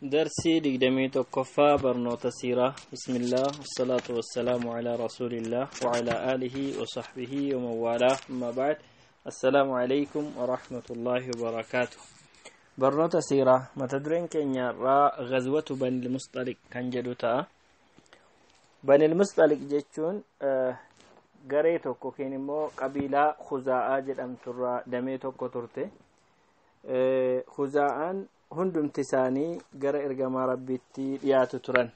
درسي دقدمي توقفا برنوت سيرة بسم الله والصلاة والسلام على رسول الله وعلى آله وصحبه ومن والاه أما بعد السلام عليكم ورحمة الله وبركاته برنوت سيرة ما تدرين كينيا را غزوة بني المصطلق كان جدوتا بني المصطلق جيتشون غري توكو كينمو قبيلة خزاعة جدام ترى دمي توكو ترتي خزاعان hundumti isaanii gara ergamaa rabbiitti dhiyaatu turan.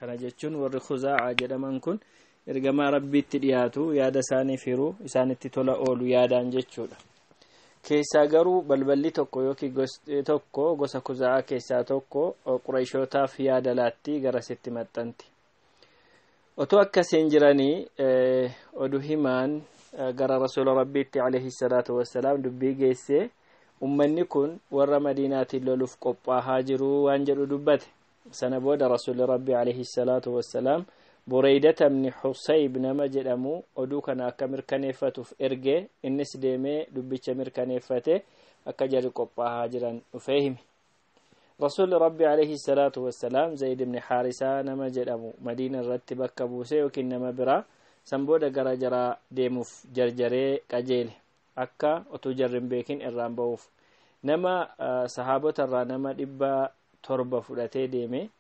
Kana jechuun warri khuzaa'a jedhaman kun ergamaa rabbiitti dhiyaatu yaada isaaniif hiruu isaanitti tola oolu yaadaan jechuudha. Keessaa garuu balballi tokko yookiin tokko gosa khuzaa'a keessaa tokko Qurayshotaaf yaada laatti gara sitti maxxanti. Otoo akkasiin jiranii oduu himaan gara rasuula rabbiitti alayhi salaatu wassalaam dubbii geessee ummanni kun warra madiinaatiin loluuf qophaahaa jiru waan jedhu dubbate. Sana booda rasuulli rabbi alayhi salaatu wassalaam Burayda ibn Husayb nama jedhamu oduu kana akka mirkaneeffatuuf erge innis deemee dubbicha mirkaneeffate akka jarri qophaahaa jiran dhufee hime. Rasuulli rabbi alayhi salaatu wassalaam Zayd ibn Haarisaa nama jedhamu Madiina irratti bakka buusee yookiin nama biraa san booda gara jaraa deemuuf jarjaree qajeele. Akka otuu jarrin beekin irraan ba'uuf nama sahaabota irraa nama 700 fudhatee deeme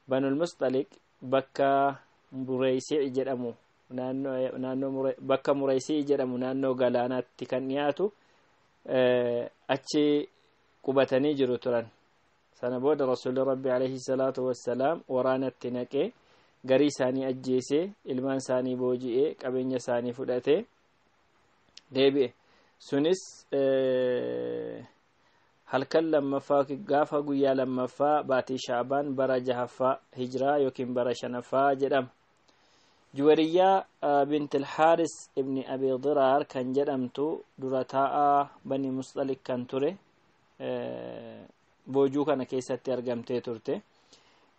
Banul Mustaliq bakka Muraysi jedhamu naannoo bakka Muraysi jedhamu naannoo galaanaatti kan dhiyaatu achi qubatanii jiru turan. Sana booda rasuulli rabbi alayhi salaatu wassalaam waraanatti naqee garii isaanii ajjeesee ilmaan isaanii booji'ee qabeenya isaanii fudhatee deebi'e. Sunis halkan lammaffaa gaafa guyyaa lammaffaa baatii Shaabaan bara 6ffaa hijraa yookiin bara 5ffaa jedhama. Juwariyaa bint al-Haaris ibn Abi Diraar kan jedhamtu dura taa'aa Bani Mustaliq kan ture boojuu kana keessatti argamtee turte.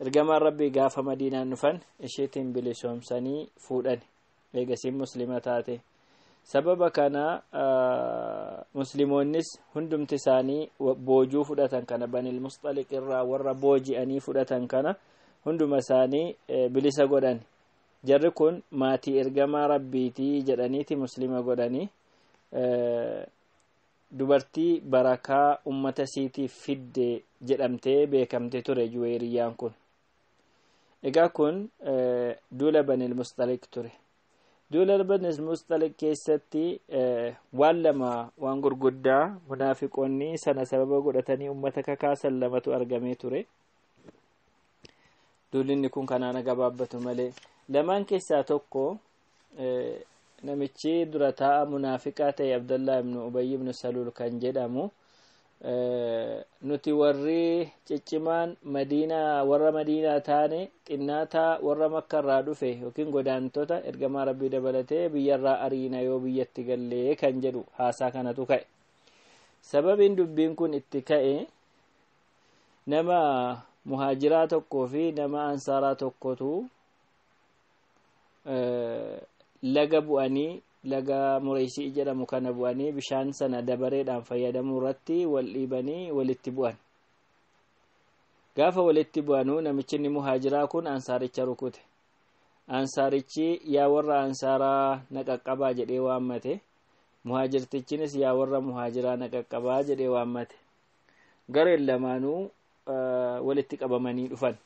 Ergamaan rabbii gaafa Madiinaan dhufan isheetiin bilisoomsanii fuudhan eegasiin muslima taate. Sababa kana muslimonnis hundumti isaanii boojuu fudhatan kana Banil Mustaliq irraa warra booji'anii fudhatan kana hunduma isaanii bilisa godhan. Jarri kun maatii ergamaa rabbiitii jedhaniiti muslima godhanii dubartii barakaa ummata siitiif fidde jedhamtee beekamte ture Juweeriyaan kun. Egaa kun duula Banil Mustaliq ture. Duula Banil Mustaliq keessatti waan lama waan gurguddaa munaafiqoonni sana sababa godhatanii ummata kakaasan lamatu argamee ture. Duulinni kun kanaan gabaabbatu malee lamaan keessaa tokko namichi dura taa'aa munaafiqaa ta'e Abdullah ibn Ubay ibn Salul kan jedhamu nuti warri ciccimaan warra Madiinaa taane xinnaataa warra Makka irraa dhufe yookiin godaantota ergamaa rabbii dabalatee biyyarraa ariina yoo biyyatti gallee kan jedhu haasaa kanatu ka'e. Sababiin dubbiin kun itti ka'e nama muhaajiraa tokkoo fi nama ansaaraa tokkotu laga bu'anii laga Muraysi jedhamu kana bu'anii bishaan sana dabareedhaan fayyadamuu irratti wal dhiibanii walitti bu'an. Gaafa walitti bu'anuu namichi muhaajiraa kun ansaaricha rukute. Ansaarichi yaa warra ansaaraa naqaqqabaa jedhee waammate. Muhaajirtichinis yaa warra muhaajiraa naqaqqabaa jedhee waammate. Gareen lamaanuu walitti qabamanii dhufan.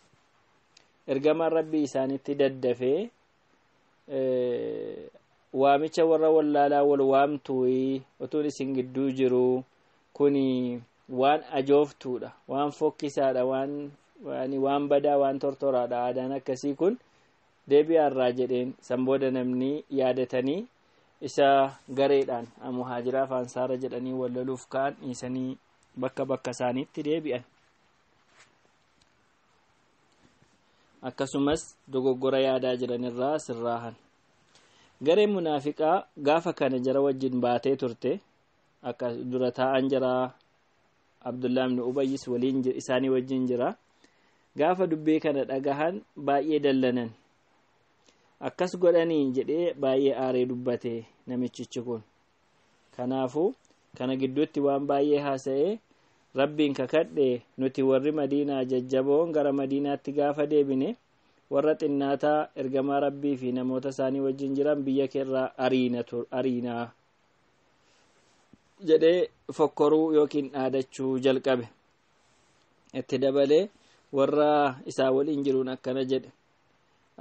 Ergamaan rabbii isaanitti daddafee waamicha warra wallaalaa wal waamtuuyi otuun isin gidduu jiru kuni waan ajooftuudha waan fokkisaadha waan badaa waan tortoraadha aadaan akkasii kun deebi'aarraa jedheen san booda namni yaadatanii isa gareedhaan muhaajiraaf ansaara jedhanii wal loluuf ka'an dhiisanii bakka isaaniitti deebi'an. Akkasumas dogoggora yaadaa jiranirraa sirraahan. Gareen munaafiqaa gaafa kana jara wajjin baatee turte akka dura taa'an jara Abdullah ibn Ubayyis waliin isaanii wajjin jira. Gaafa dubbii kana dhagahan baay'ee dallanan. Akkas godhanii jedhee baay'ee aaree dubbate namichichi kun. Kanaafuu kana gidduutti waan baay'ee haasa'ee rabbiin kakadhe nuti warri madiinaa jajjaboon gara madiinaatti gaafa deebine warra xinnaataa ergamaa rabbii fi namoota isaanii wajjin jiran biyya keerraa ariinaa jedhee fokkoruu yookiin dhaadachuu jalqabe. itti dabalee warra isaa waliin jiruun akkana jedhe,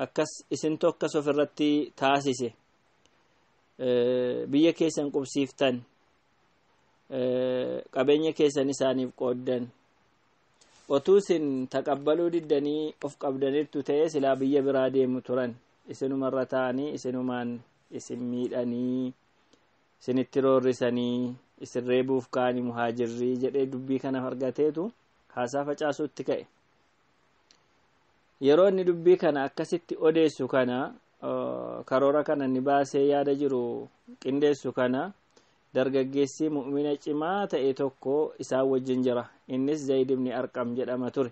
akkas isintu akkas ofirratti taasise biyya keessan qubsiiftan, qabeenya keessan isaaniif qooddan, otuu isin taqabbaluu diddanii of qabdanirtu ta'e silaa biyya biraa deemu turan, isinumarra ta'anii isinumaan isin miidhanii isinitti roorrisanii isin reebuuf ka'anii muhaajirrii jedhee dubbii kana argateetu haasaa facaasuutti ka'e. yeroo inni dubbii kana akkasitti odeessu kana karoora kana ni baasee yaada jiru qindeessu kana dargaggeessi mu'mina cimaa ta'e tokko isaan wajjin jira. innis Zayd ibn Arqam jedhama ture.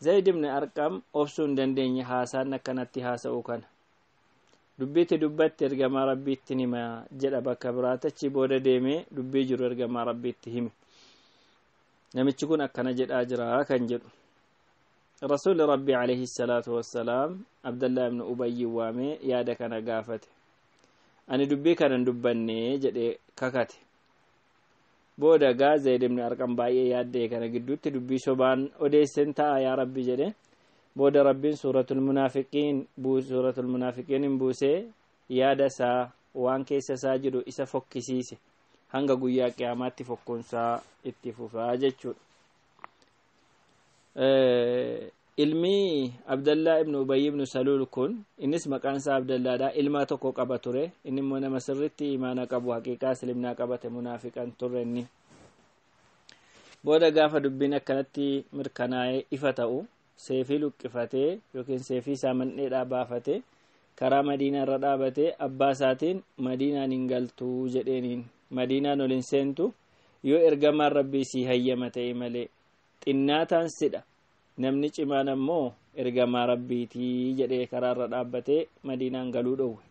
Zayd ibn Arqam obsuu hin dandeenye haasaan akkanatti haasa'u kana. dubbiitti dubbatti ergamaa rabbiitti hima jedha bakka biraatachi booda deemee dubbii jiru ergamaa rabbiitti hime. namichi kun akkana jedhaa jira kan jedhu. رسول ربي عليه الصلاة والسلام عبد الله بن أبي وامي يادا كان قافته أنا دبي كان دبني جدي كاكاتي بودا غا زيد بن أرقم باي يادي كان قدوت دبي شبان ودي سنتا يا ربي جدي بودا ربي سورة المنافقين سورة المنافقين بوسي يادا سا وان كيسا ساجدو إسا فكسيسي هنگا قويا قيامات فكون سا اتفوفا جدشو. ilmi Abdallah ibn Ubay ibn Salul kun innis maqaan isaa Abdallah dha. ilma tokko qaba ture. inni immoo nama sirritti imaana qabu, haqiiqaa islimnaa qabate, munaafiqan turre inni. booda gaafa dubbiin akkanatti mirkanaa'ee ifa ta'u seefii luqqifatee yookiin seefii isaa mandheedhaa baafate karaa madiinaa irra dhaabate abbaa isaatiin madiinaan hin galtuu jedheeniin, madiinaan ol hin seentu yoo ergamaan rabbii sii hayyama ta'e malee, xinnaataan sidha, namni cimaan ammoo ergamaa rabbiitii jedhee karaarra dhaabbatee madiinaan galuu dhowwe.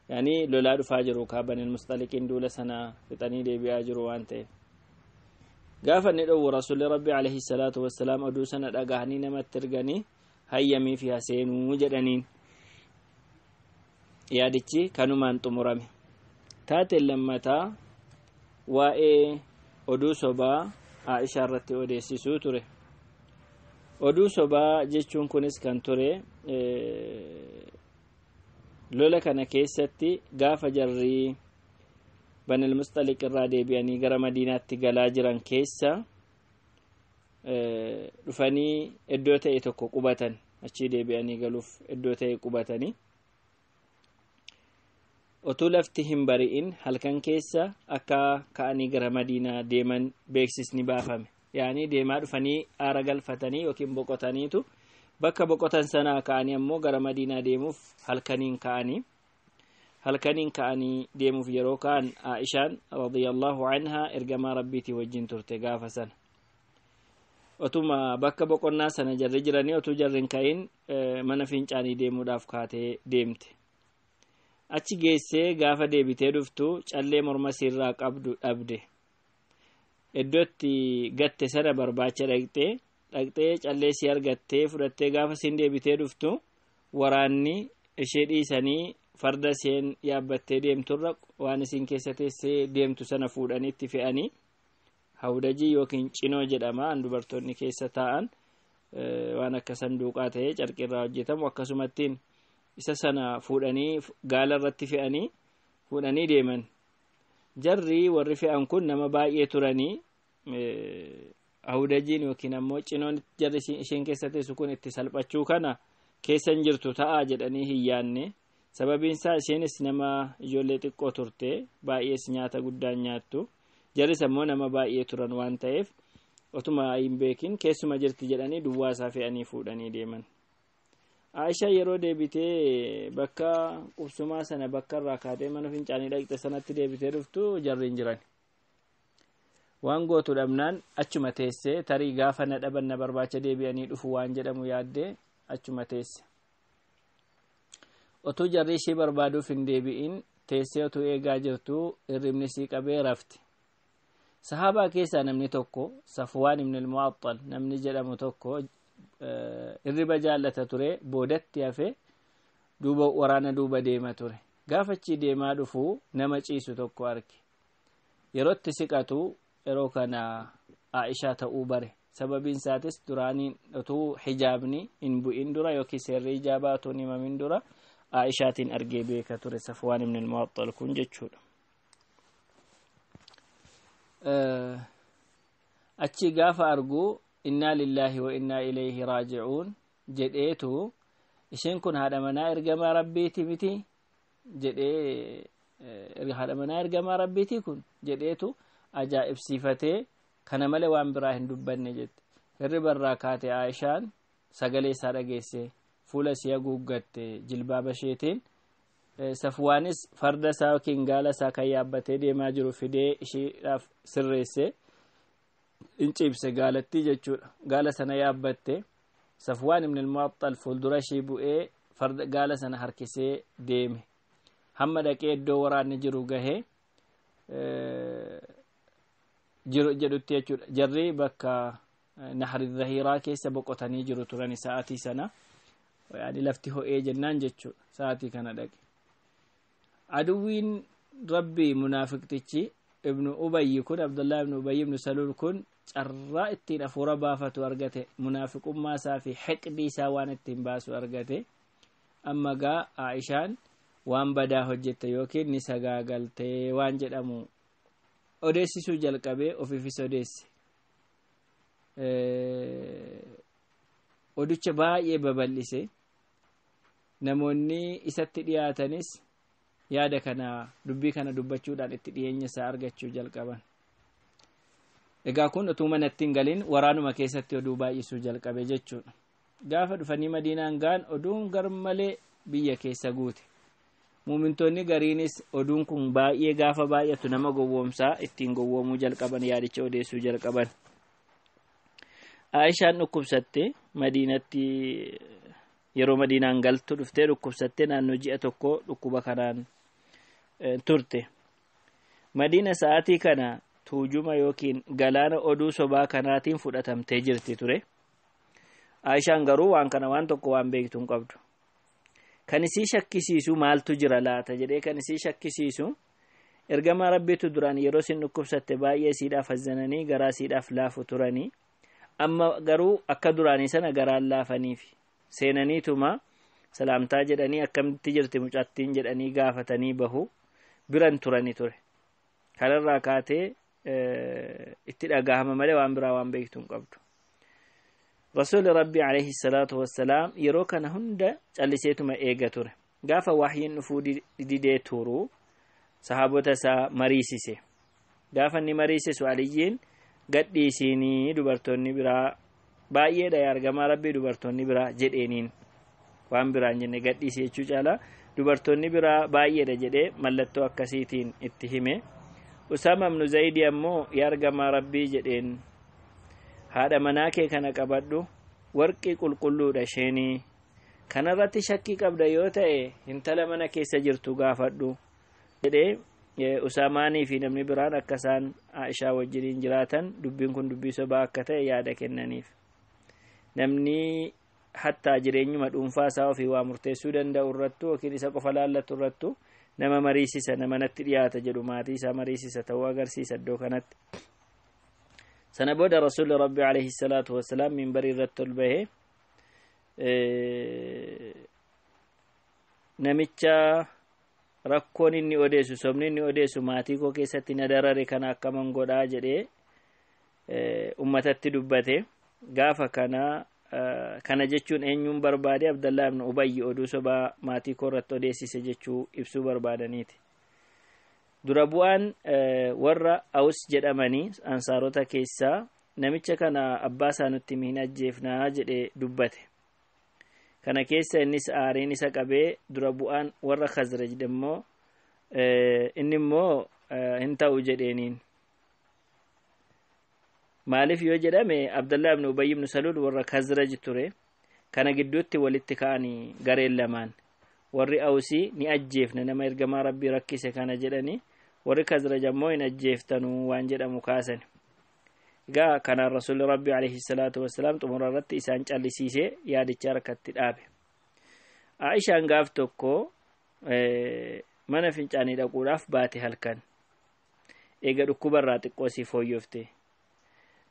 yaani lolaa dhufaa jiru kaabanil mustaliqiin duula sana fixanii deebi'aa jiru waan ta'eef. gaafa inni dhowwu rasuulli rabbii alayhi salaatu wassalaam oduu sana dhagahanii namatti erganii hayyamii fi haseenuu jedhaniin. yaadichi kanumaan xumurame. taateen lammataa waa'ee oduu sobaa Aishaa irratti odeessisuu ture. oduu sobaa jechuun kunis kan ture lola kana keessatti gaafa jarri banil mustaliq irraa deebi'anii gara madiinaatti galaa jiran keessa dhufanii iddoo ta'e tokko qubatan, achii deebi'anii galuuf iddoo ta'e qubatanii otuu lafti hin bari'in halkan keessa akka ka'anii gara madiinaa deeman beeksisni baafame. yaani deemaa dhufanii aara galfatanii yookiin boqotaniitu bakka boqotan sanaa ka'anii ammoo gara madiinaa deemuuf halkaniin ka'anii deemuuf yeroo ka'an Aishaan radiyallahu anha ergamaa rabbiitii wajjin turte gaafa sana. otuma bakka boqonnaa sana jarri jiranii otuu jarri hin ka'in mana fincaanii deemuudhaaf kaatee deemte. achi geessee gaafa deebitee dhuftu callee morma sirraa qabdu dhabde. iddootti gatte sana barbaacha dhaqxee callee si argattee fudhattee gaafa sin deebitee dhuftu waraanni ishee dhiisanii farda seen yaabbattee deemturra waan isin keessa teessee deemtu sana fuudhanii itti fe'anii hawdajii yookiin cinoo jedhama, dubartoonni keessa taa'an waan akka sanduuqaa ta'ee carqirraa hojjetamu akkasumattiin isa sana fuudhanii gaala irratti fe'anii fuudhanii deeman. jarri warri fe'an kun nama baay'ee turanii hawdajiin yookiin ammoo cinoon jarri isheen keessa teessu kun itti salphachuu kana keessan jirtu ta'a jedhanii hin yaanne. sababiin isaa isheenis nama ijoollee xiqqoo turte, baay'ees nyaata guddaan nyaattu, jarris ammoo nama baay'ee turan waan ta'eef otuma hin beekin keessuma jirti jedhanii duwwaa isaa fe'anii fuudhanii deeman. Aishaa yeroo deebitee bakka qubsumaa sana bakka irraa kaatee mana fincaanii dhaqxe sanatti deebitee dhuftu jarri hin jiran. waan gootu dhabnaan achuma teessee tarii gaafa na dhaban na barbaacha deebi'anii dhufu waan jedhamu yaaddee achuma teesse. otuu jarri ishee barbaaduuf hin deebi'in teessee otuu eegaa jirtu hirribni sii qabee rafti. sahaabaa keessaa namni tokko Safwaan ibn al-Mu'attal namni jedhamu tokko irriba jaallata ture boodatti hafe duuba waraana duuba deema ture gaafachi deemaa dhufu nama ciisu tokko arge yerootti siqatu yeroo kana Aishaa ta'uu bare sababiin isaatis duraaniin utuu hijaabni hin bu'in dura yookiin seerri hijaabaa utuu hin himamin dura Aishaatiin argee beeka ture Safwaan ibn al-Mu'attal kun jechuudha. achi gaafa argu inna lillahi wa inna ilayhi raaji'uun jedheetu isheen kun haadha manaa ergamaa rabbiiti miti jedhee haadha manaa ergamaa rabbiiti kun jedheetu ajaa'ibsiifatee kana malee waan biraa hin dubbanne jette hirriba irraa kaate Aishaan sagalee isaa dhageesse fuula ishee haguuggatte jilbaaba isheetiin Safwaanis farda isaa yookiin gaala isaa kan yaabbatee deemaa jiru fidee isheedhaaf sirreesse incibse gaalattii jechuudha gaala sana yaabbatte Safwaan ibn al-Mu'attal fuuldura ishee bu'ee farda gaala sana harkisee deeme hamma dhaqee iddoo waraanni jiru gahee jiru jedhutti jechuudha jarri bakka nahri dhahiraa keessa boqotanii jiru turan sa'aatii sana yaani lafti ho'ee jennaan jechuudha sa'aatii kana dhaqe aduwiin rabbi munaafiqtichi ibnu Ubayy kun Abdullah ibn Ubayy ibn Salul kun carraa ittiin afuura baafatu argate munaafiqummaa isaa fi hiqdii isaa waan ittiin baasu argate amma gaa Aishaan waan badaa hojjette yookiin ni sagaagaltee waan jedhamu odeessisuu jalqabee ofiifis odeesse odicha baay'ee babal'ise namoonni isatti dhiyaatanis yaada kana dubbii kana dubbachuudhaan itti dhiyeenya isaa argachuu jalqaban egaa kun utuu manatti hin galin waraanuma keessatti oduu baay'isuu jalqabe jechuudha gaafa dhufanii Madiinaan gaan oduun garmalee biyya keessa guute muumintoonni gariinis oduun kun baay'ee gaafa baay'atu nama gowwoomsaa ittiin gowwoomuu jalqaban yaadicha odeessuu jalqaban Aishaan dhukkubsatte Madiinatti yeroo Madiinaan galtu dhuftee dhukkubsatte naannoo ji'a tokko dhukkuba kanaan turte Madiina sa'aatii kana tuujuma yookiin galaana oduu sobaa kanaatiin fudhatamtee jirti ture Aishaan garuu waan kana waan tokko waan beektu hin qabdu kan isii shakkisiisu maaltu jira laata jedhee kan isii shakkisiisu ergamaa rabbiitu duraan yeroo isin dhukkubsatte baay'ee siidhaaf hazzananii garaa siidhaaf laafu turanii amma garuu akka duraanii sana garaan laafaniif seenaniituma salaamtaa jedhanii akkamitti jirti mucattiin jedhanii gaafatanii bahu biran turani ture kanarraa kaatee itti dhagahama malee waan biraa waan beektu hin qabdu Rasuulli Rabbi alayhi salaatu wassalaam yeroo kana hunda calliseetuma eega ture gaafa wahyiin dhufuu didee turu sahaabota isaa mariisise gaafa inni mariisisu Aliyyiin gadhiisinii dubartoonni biraa baay'eedha ergamaa Rabbii dubartoonni biraa jedheeniin waan biraan jenne gadhiisee jechuu caalaa dubartoonni biraa baay'eedha jedhee mallattoo akkasiitiin itti hime Usaama ibn Zayd ammoo ergamaa Rabbii jedheen haadha manaa kee kana qabadhu warqii qulqulluudha isheenii kanarratti shakkii qabda yoo ta'e intala mana keessa jirtu gaafadhu jedhee Usaamaanii fi namni biraan akka isaan Aishaa wajjiniin jiraatan dubbiin kun dubbii sobaa akka ta'e yaada kennaniif namni hatta jireenyuma dhuunfaa isaa ofii waa murteessuu danda'u irrattu yookiin isa qofa laallatu irrattu nama mariisisa nama natti dhiyaata jedhu maatii isaa mariisisa ta'uu agarsiisa iddoo kanatti sana booda Rasuulli Rabbi alayhi salaatu wassalaam minbarii irratti ol bahee namicha rakkoon inni odeessu sobni inni odeessu maatii koo keessatti na darare kana akkaman godhaa jedhee ummatatti dubbate gaafa kana jechuun eenyuun barbaade Abdallah ibn Ubayy oduu sobaa maatii koo irratti odeessise jechuu ibsuu barbaadaniiti dura bu'aan warra Aws jedhamanii ansaarota keessaa namicha kana abbaa isaa nutti hin ajjeefnaa jedhee dubbate kana keessa innis aariin isa qabee dura bu'aan warra Khazraj immoo inni immoo hin ta'u jedheeniin maaliif yoo jedhame Abdullah ibn Ubayy ibn Salul warra Khazraj ture kana gidduutti walitti ka'anii gareen lamaan warri Awsii ni ajjeefna nama ergamaa Rabbii rakkise kana jedhanii warri Khazraj ammoo hin ajjeeftanuu waan jedhamu kaasan. Egaa kana rasuulli rabbii alayhi salaatu wassalaam xumura irratti isaan callisiisee yaadicha harkatti dhaabe. Aishaan gaaf tokko mana fincaanii dhaquudhaaf baate halkan. Eega dhukkubarraa xiqqoo si fooyyofte.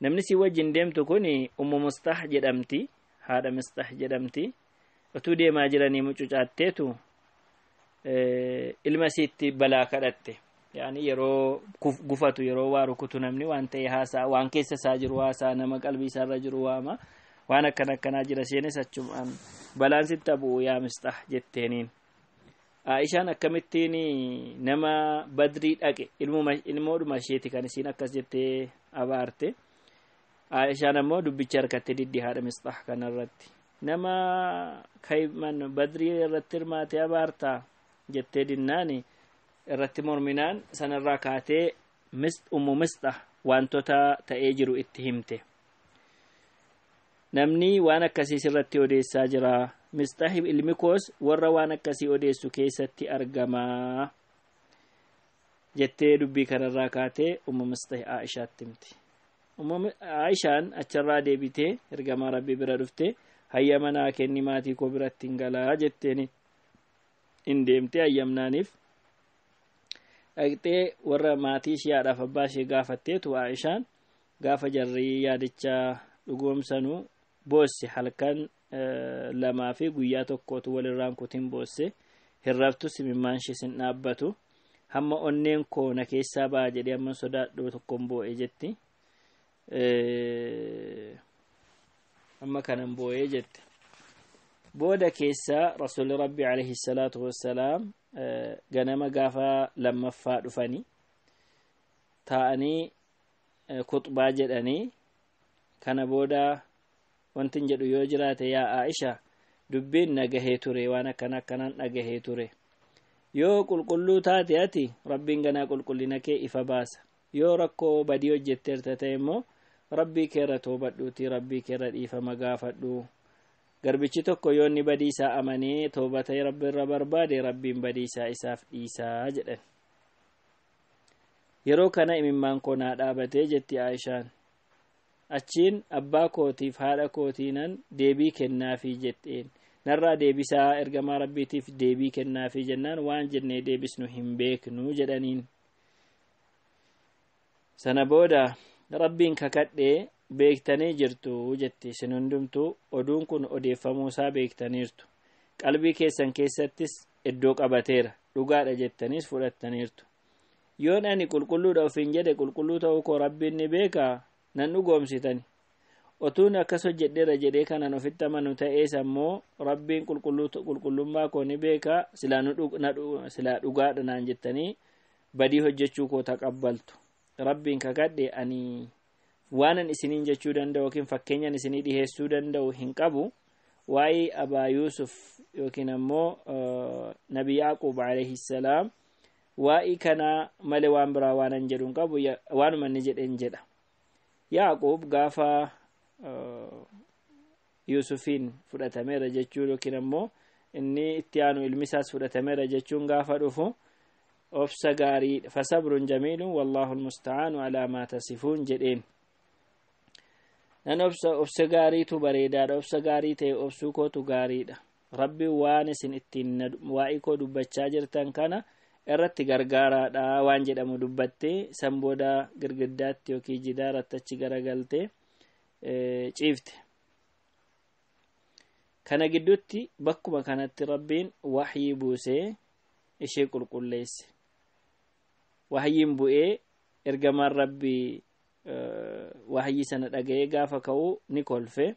Namni si wajjin deemtu kun Ummu Mustah jedhamti, haadha Mustah jedhamti. Utuu deemaa jiranii mucucaatteetu ilma siitti balaa kadhatte. Yaani yeroo gufatu yeroo waa rukutu namni waan ta'e haasaa waan keessa isaa jiru haasaa nama qalbii isaarra jiru waama waan akkanaa jira seenes achumaan balaan sitti bu'u yaa Mustah jetteeniin. Aishaan akkamittiin nama Badrii dhaqe ilmoodhuma isheeti kan isiin akkas jettee abaarte. Aishaan ammoo dubbicha harkatti diddi haadha Mustah kanarratti. Nama kayman Badrii irratti hirmaatee abaartaa jettee dinnaani irratti morminaan sanarraa kaatee Ummu Mustah wantoota ta'ee jiru itti himte. Namni waan akkasii irratti odeessaa jira. Mustah ilmi koos warra waan akkasii odeessu keessatti argamaa jettee dubbii kanarraa kaatee Ummu Mustah Aishaatti himti. Aishaan acharraa deebitee ergamaa Rabbii bira dhufte hayyama naa kenni maatii koo biratti hin galaa jetteeni hin deemte hayyamnaaniif dhaqxee warra maatii isheedhaaf abbaa ishee gaafatteetu Aishaan gaafa jarrii yaadicha dhugoomsanuu boosse halkan lamaa fi guyyaa tokkootu walirraan kutin boosse hirraftu simimmaan ishee sin dhaabbatu hamma onneen koo na keessaa ba'a jedhee amma sodaadhu tokkoon boo'e jetti. Amma kanan boo'ee jette. Booda keessa rasuulli Rabbii alayhi salaatu wassalaam ganama gaafa lammaffaa dhufanii taa'anii kuxbaa jedhanii kana booda wanti jedhu yoo jiraate yaa Aisha dubbiin nagahee ture waan akkanaan dhagahee ture. Yoo qulqulluu taate ati Rabbiin ganaa qulqullina kee ifa baasa. Yoo rakkoo badii hojjetteerta ta'e immoo Rabbii keerra toobadhuuti Rabbii keerra dhiifama gaafadhu. Garbichi tokko yoo inni badii isaa amanee toobatee Rabbi irra barbaade Rabbiin badii isaa isaaf dhiisaa jedhan. Yeroo kana imimmaan koo naa dhaabatee jetti Aishaan. Achiin abbaa kootiif haadha kootiinan deebii kennaafii jetteen. Narraa deebisaa ergamaa Rabbiitiif deebii kennaafii jennaan waan jennee deebisnu hin beeknu jedhaniin. Sana booda Rabbiin kakadhee beektanii jirtu jetti isin hundumtuu oduun kun odeeffamuu isaa beektaniirtu. Qalbii keessan keessattis iddoo qabateera dhugaadha jettaniis fudhattaniirtu. Yoon ani qulqulluudha ofiin jedhe qulqulluu ta'uu koo Rabbiin ni beekaa nan dhugoomsitani. Otuun akkas hojjedheera jedhee kanan ofitti amanu ta'ees ammoo Rabbiin qulqullummaa koo ni beekaa silaa dhugaadha naan jettanii badii hojjechuu koo taqabbaltu. Rabbiin kakadhe ani waanan isiniin jechuu danda'u yookiin fakkeenyan isinii dhiheessuu danda'u hin qabu. Waa'ee Abaa Yuusuf yookiin ammoo Nabi Yaaqub alayhi salaam waa'ee kana malee waan biraa waanan jedhu hin qabu waanuma inni jedheen jedha. Yaaqub gaafa Yuusufiin fudhatameera jechuun yookiin ammoo inni itti aanu ilmi isaas fudhatameera jechuun gaafa dhufu obsa gaarii fasabrun jamiilun wallahu almusta'aanu alaa maa tasifuun jedheen. Nan obsa gaariitu bareedaadha obsa gaarii ta'e obsuu kootu gaariidha. Rabbi waan isin ittiin waa'ee koo dubbachaa jirtan kana irratti gargaaraadha waan jedhamu dubbattee san booda girgiddaatti yookiin jidaaratti achi garagaltee ciifte. Kana gidduutti bakkuma kanatti Rabbiin wahyii buusee ishee qulqulleesse. Wahyiin bu'ee ergamaan Rabbii wahyii sana dhaga'ee gaafa ka'u ni kolfe.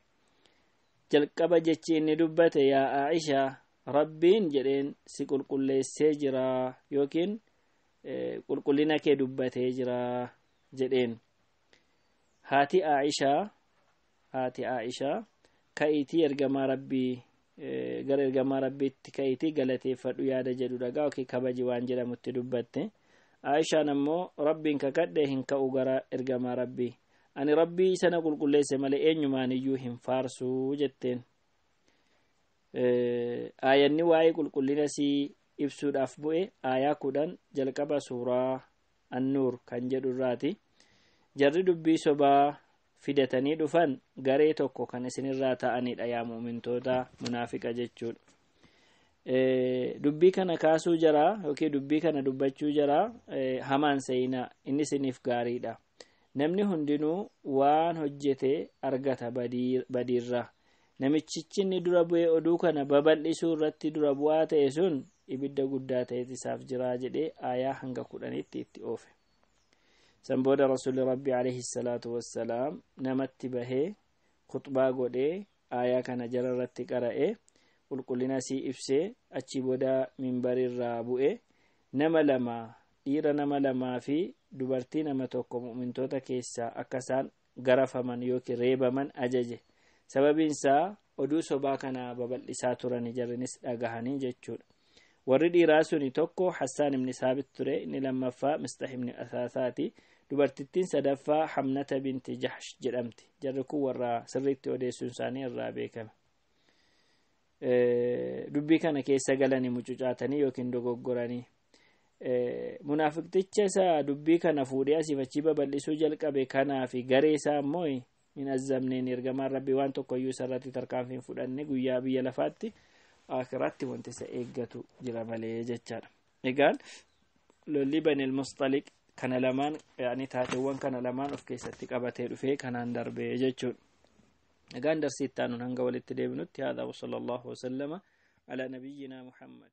Jalqaba jechi inni dubbate yaa Aisha Rabbiin jedheen si qulqulleessee jira yookiin qulqullina kee dubbatee jira jedheen. Haati Aishaa ka'iitii ergamaa Rabbii gara ergamaa Rabbiitti ka'iitii galateeffadhu yaada jedhu dhagaa yookiin kabaji waan jedhamutti dubbatte. Aishaan ammoo Rabbiin kakadhe hin ka'u gara ergamaa Rabbii. Ani Rabbii sana qulqulleesse malee eenyumaan iyyuu hin faarsuu jetteen. Aayanni waa'ee qulqullina sii ibsuudhaaf bu'e aayaa 10 jalqaba suuraa annuur kan jedhu irraati jarri dubbii sobaa fidatanii dhufan garee tokko kan isinirraa ta'anidha yaa mu'mintoota munaafiqa jechuudha. Dubbii kana kaasuu jira yookiin dubbii kana dubbachuu jira hamaan seenaa inni isiniif gaariidha. Namni hundinuu waan hojjete argata badiirra. Namichichi inni dura bu'ee oduu kana babal'isuu irratti dura bu'aa ta'e sun ibidda guddaa ta'eet isaaf jira jedhee aayaa hanga 10tti itti oofe. San booda rasuulli rabbii alayhi salaatu wassalaam namatti bahee khutbaa godhee aayaa kana jara irratti qara'ee qulqullina sii ibsee achi booda minbarirraa bu'ee nama lama dhiira nama lamaa fi dubartii nama tokko mu'mintoota keessaa akka isaan garafaman yookiin reebaman ajaje. Sababiin isaa oduu sobaa kana babal'isaa turani jarrinis dhagahanii jechuudha. Warri dhiiraa suni tokko Hassaan ibn Saabit ture, inni lammaffaa Mistah ibn Asaasaati, dubartittiin sadaffaa Hamnata binti Jahsh jedhamti. Jarri kun warra sirriitti odeessuun isaanii irraa beekame. Dubbii kana keessa galanii mucucaatanii yookiin dogoggoranii munaafiqticha isa dubbii kana fuudhee asii achi babal'isuu jalqabe kanaa fi garee isaa ammoo min azzamneen ergamaan rabbii waan tokkoyyuu isarratti tarkaanfiin fudhanne guyyaa biyya lafaatti akhiratti wanti isa eeggatu jira malee jechaadha. Egaan lolli Banil Mustaliq kana lamaan yaani taateewwan kana lamaan of keessatti qabatee dhufee kanaan darbee jechuudha. Egaan darsiitti aanuun hanga walitti deebinutti haadha wa sallallahu wa sallama ala nabiyyina Muhammad.